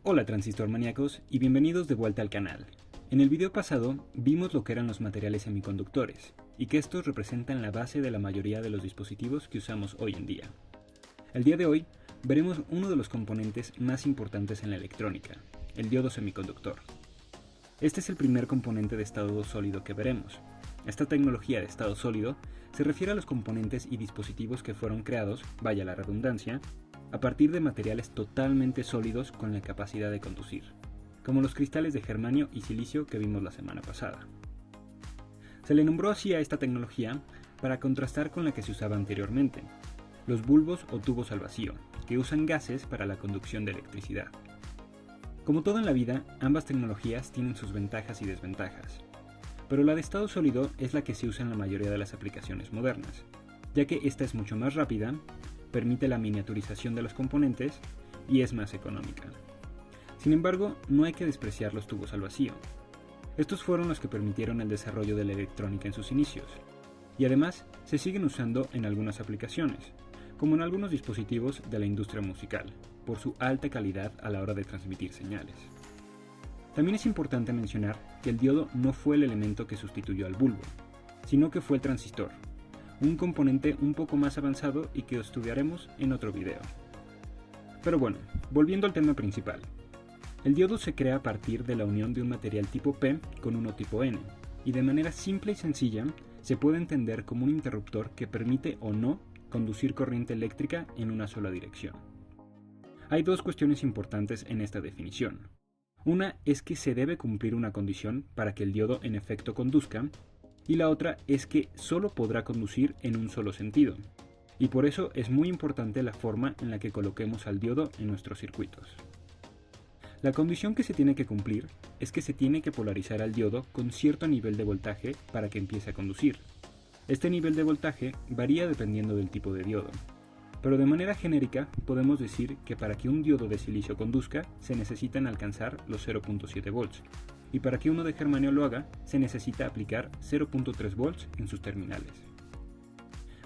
Hola transistor maníacos y bienvenidos de vuelta al canal. En el video pasado vimos lo que eran los materiales semiconductores y que estos representan la base de la mayoría de los dispositivos que usamos hoy en día. El día de hoy veremos uno de los componentes más importantes en la electrónica, el diodo semiconductor. Este es el primer componente de estado sólido que veremos. Esta tecnología de estado sólido se refiere a los componentes y dispositivos que fueron creados, vaya la redundancia, a partir de materiales totalmente sólidos con la capacidad de conducir, como los cristales de germanio y silicio que vimos la semana pasada. Se le nombró así a esta tecnología para contrastar con la que se usaba anteriormente, los bulbos o tubos al vacío, que usan gases para la conducción de electricidad. Como todo en la vida, ambas tecnologías tienen sus ventajas y desventajas, pero la de estado sólido es la que se usa en la mayoría de las aplicaciones modernas, ya que esta es mucho más rápida, permite la miniaturización de los componentes y es más económica. Sin embargo, no hay que despreciar los tubos al vacío. Estos fueron los que permitieron el desarrollo de la electrónica en sus inicios, y además se siguen usando en algunas aplicaciones, como en algunos dispositivos de la industria musical, por su alta calidad a la hora de transmitir señales. También es importante mencionar que el diodo no fue el elemento que sustituyó al bulbo, sino que fue el transistor, un componente un poco más avanzado y que estudiaremos en otro video. Pero bueno, volviendo al tema principal. El diodo se crea a partir de la unión de un material tipo P con uno tipo N, y de manera simple y sencilla se puede entender como un interruptor que permite o no conducir corriente eléctrica en una sola dirección. Hay dos cuestiones importantes en esta definición. Una es que se debe cumplir una condición para que el diodo en efecto conduzca, y la otra es que solo podrá conducir en un solo sentido, y por eso es muy importante la forma en la que coloquemos al diodo en nuestros circuitos. La condición que se tiene que cumplir es que se tiene que polarizar al diodo con cierto nivel de voltaje para que empiece a conducir. Este nivel de voltaje varía dependiendo del tipo de diodo, pero de manera genérica podemos decir que para que un diodo de silicio conduzca se necesitan alcanzar los 0.7 volts, y para que uno de germanio lo haga se necesita aplicar 0.3 volts en sus terminales.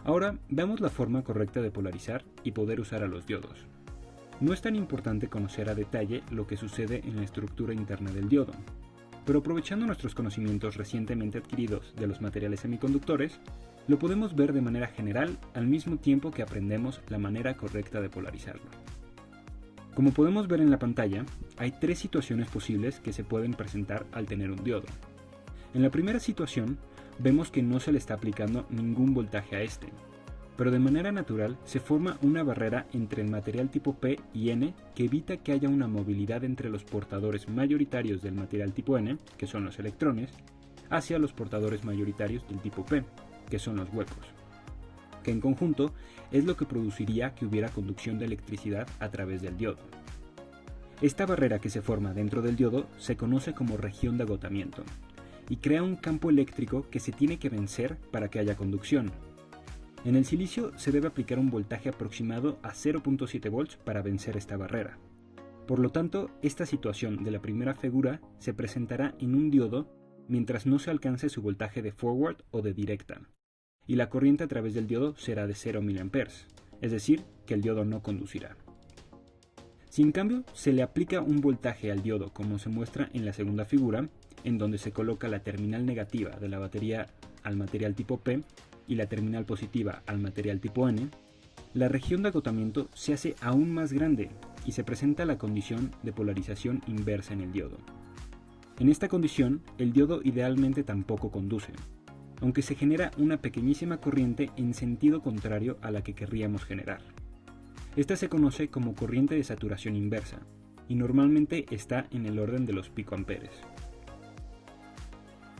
Ahora veamos la forma correcta de polarizar y poder usar a los diodos. No es tan importante conocer a detalle lo que sucede en la estructura interna del diodo, pero aprovechando nuestros conocimientos recientemente adquiridos de los materiales semiconductores, lo podemos ver de manera general al mismo tiempo que aprendemos la manera correcta de polarizarlo. Como podemos ver en la pantalla, hay tres situaciones posibles que se pueden presentar al tener un diodo. En la primera situación, vemos que no se le está aplicando ningún voltaje a este, pero de manera natural se forma una barrera entre el material tipo P y N que evita que haya una movilidad entre los portadores mayoritarios del material tipo N, que son los electrones, hacia los portadores mayoritarios del tipo P, que son los huecos, que en conjunto es lo que produciría que hubiera conducción de electricidad a través del diodo. Esta barrera que se forma dentro del diodo se conoce como región de agotamiento y crea un campo eléctrico que se tiene que vencer para que haya conducción. En el silicio se debe aplicar un voltaje aproximado a 0.7 volts para vencer esta barrera. Por lo tanto, esta situación de la primera figura se presentará en un diodo mientras no se alcance su voltaje de forward o de directa, y la corriente a través del diodo será de 0 mA, es decir, que el diodo no conducirá. Si en cambio se le aplica un voltaje al diodo como se muestra en la segunda figura, en donde se coloca la terminal negativa de la batería al material tipo P y la terminal positiva al material tipo N, la región de agotamiento se hace aún más grande y se presenta la condición de polarización inversa en el diodo. En esta condición, el diodo idealmente tampoco conduce, aunque se genera una pequeñísima corriente en sentido contrario a la que querríamos generar. Esta se conoce como corriente de saturación inversa, y normalmente está en el orden de los picoamperes.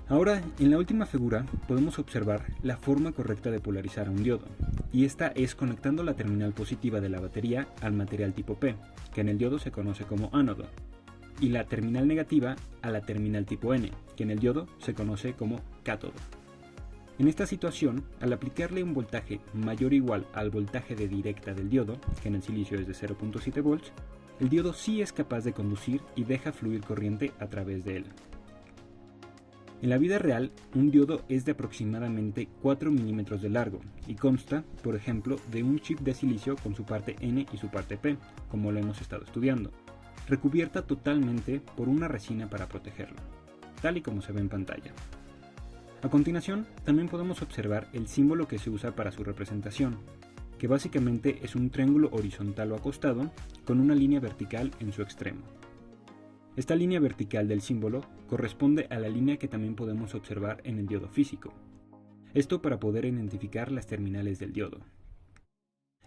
Ahora, en la última figura, podemos observar la forma correcta de polarizar a un diodo, y esta es conectando la terminal positiva de la batería al material tipo P, que en el diodo se conoce como ánodo, y la terminal negativa a la terminal tipo N, que en el diodo se conoce como cátodo. En esta situación, al aplicarle un voltaje mayor o igual al voltaje de directa del diodo, que en el silicio es de 0.7 volts, el diodo sí es capaz de conducir y deja fluir corriente a través de él. En la vida real, un diodo es de aproximadamente 4 milímetros de largo y consta, por ejemplo, de un chip de silicio con su parte N y su parte P, como lo hemos estado estudiando. recubierta totalmente por una resina para protegerlo, tal y como se ve en pantalla. A continuación, también podemos observar el símbolo que se usa para su representación, que básicamente es un triángulo horizontal o acostado con una línea vertical en su extremo. Esta línea vertical del símbolo corresponde a la línea que también podemos observar en el diodo físico. Esto para poder identificar las terminales del diodo,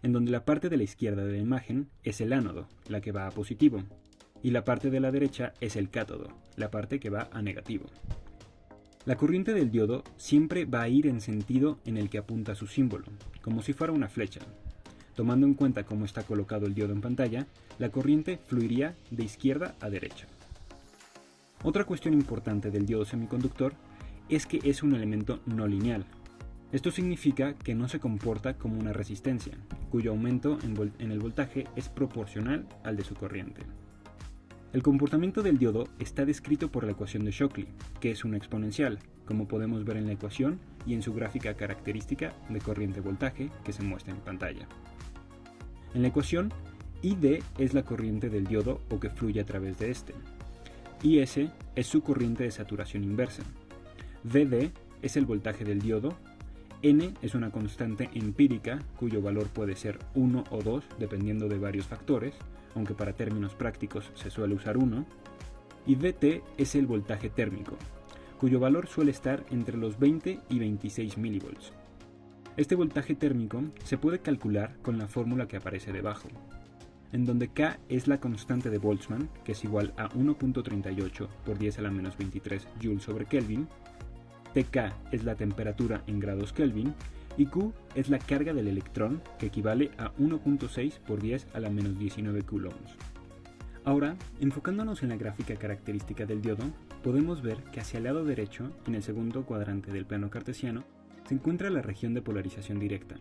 en donde la parte de la izquierda de la imagen es el ánodo, la que va a positivo, y la parte de la derecha es el cátodo, la parte que va a negativo. La corriente del diodo siempre va a ir en sentido en el que apunta su símbolo, como si fuera una flecha. Tomando en cuenta cómo está colocado el diodo en pantalla, la corriente fluiría de izquierda a derecha. Otra cuestión importante del diodo semiconductor es que es un elemento no lineal. Esto significa que no se comporta como una resistencia, cuyo aumento en el voltaje es proporcional al de su corriente. El comportamiento del diodo está descrito por la ecuación de Shockley, que es una exponencial, como podemos ver en la ecuación y en su gráfica característica de corriente-voltaje que se muestra en pantalla. En la ecuación, ID es la corriente del diodo o que fluye a través de este. IS es su corriente de saturación inversa. VD es el voltaje del diodo. N es una constante empírica cuyo valor puede ser 1 o 2 dependiendo de varios factores, aunque para términos prácticos se suele usar 1, y VT es el voltaje térmico, cuyo valor suele estar entre los 20 y 26 milivolts. Este voltaje térmico se puede calcular con la fórmula que aparece debajo, en donde K es la constante de Boltzmann, que es igual a 1.38 por 10 a la menos 23 joules sobre Kelvin, Tk es la temperatura en grados Kelvin, y Q es la carga del electrón, que equivale a 1.6 por 10 a la menos 19 coulombs. Ahora, enfocándonos en la gráfica característica del diodo, podemos ver que hacia el lado derecho, en el segundo cuadrante del plano cartesiano, se encuentra la región de polarización directa.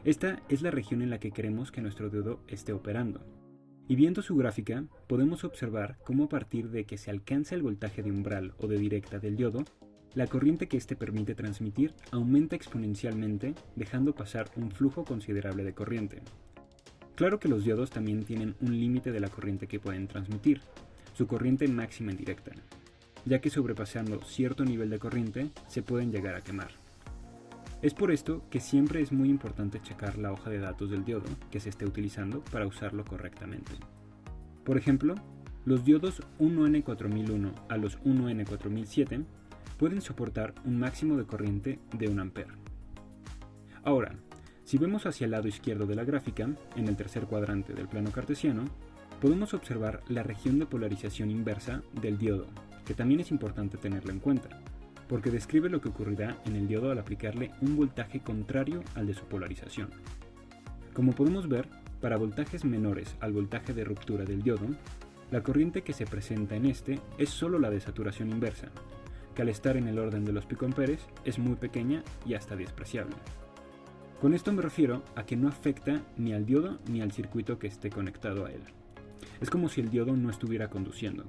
Esta es la región en la que queremos que nuestro diodo esté operando. Y viendo su gráfica, podemos observar cómo a partir de que se alcanza el voltaje de umbral o de directa del diodo, la corriente que éste permite transmitir aumenta exponencialmente, dejando pasar un flujo considerable de corriente. Claro que los diodos también tienen un límite de la corriente que pueden transmitir, su corriente máxima en directa, ya que sobrepasando cierto nivel de corriente se pueden llegar a quemar. Es por esto que siempre es muy importante checar la hoja de datos del diodo que se esté utilizando para usarlo correctamente. Por ejemplo, los diodos 1N4001 a los 1N4007 pueden soportar un máximo de corriente de 1 A. Ahora, si vemos hacia el lado izquierdo de la gráfica, en el tercer cuadrante del plano cartesiano, podemos observar la región de polarización inversa del diodo, que también es importante tenerlo en cuenta, porque describe lo que ocurrirá en el diodo al aplicarle un voltaje contrario al de su polarización. Como podemos ver, para voltajes menores al voltaje de ruptura del diodo, la corriente que se presenta en este es solo la de saturación inversa, que al estar en el orden de los picoamperes es muy pequeña y hasta despreciable. Con esto me refiero a que no afecta ni al diodo ni al circuito que esté conectado a él. Es como si el diodo no estuviera conduciendo.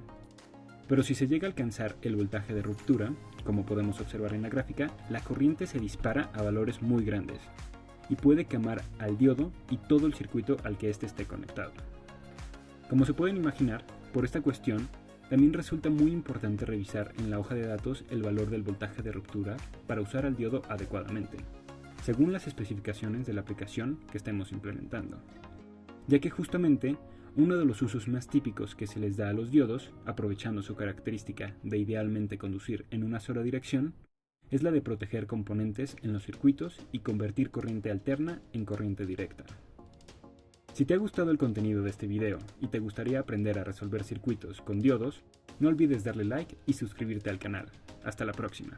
Pero si se llega a alcanzar el voltaje de ruptura, como podemos observar en la gráfica, la corriente se dispara a valores muy grandes y puede quemar al diodo y todo el circuito al que éste esté conectado. Como se pueden imaginar, por esta cuestión, también resulta muy importante revisar en la hoja de datos el valor del voltaje de ruptura para usar al diodo adecuadamente, según las especificaciones de la aplicación que estemos implementando, ya que justamente uno de los usos más típicos que se les da a los diodos, aprovechando su característica de idealmente conducir en una sola dirección, es la de proteger componentes en los circuitos y convertir corriente alterna en corriente directa. Si te ha gustado el contenido de este video y te gustaría aprender a resolver circuitos con diodos, no olvides darle like y suscribirte al canal. Hasta la próxima.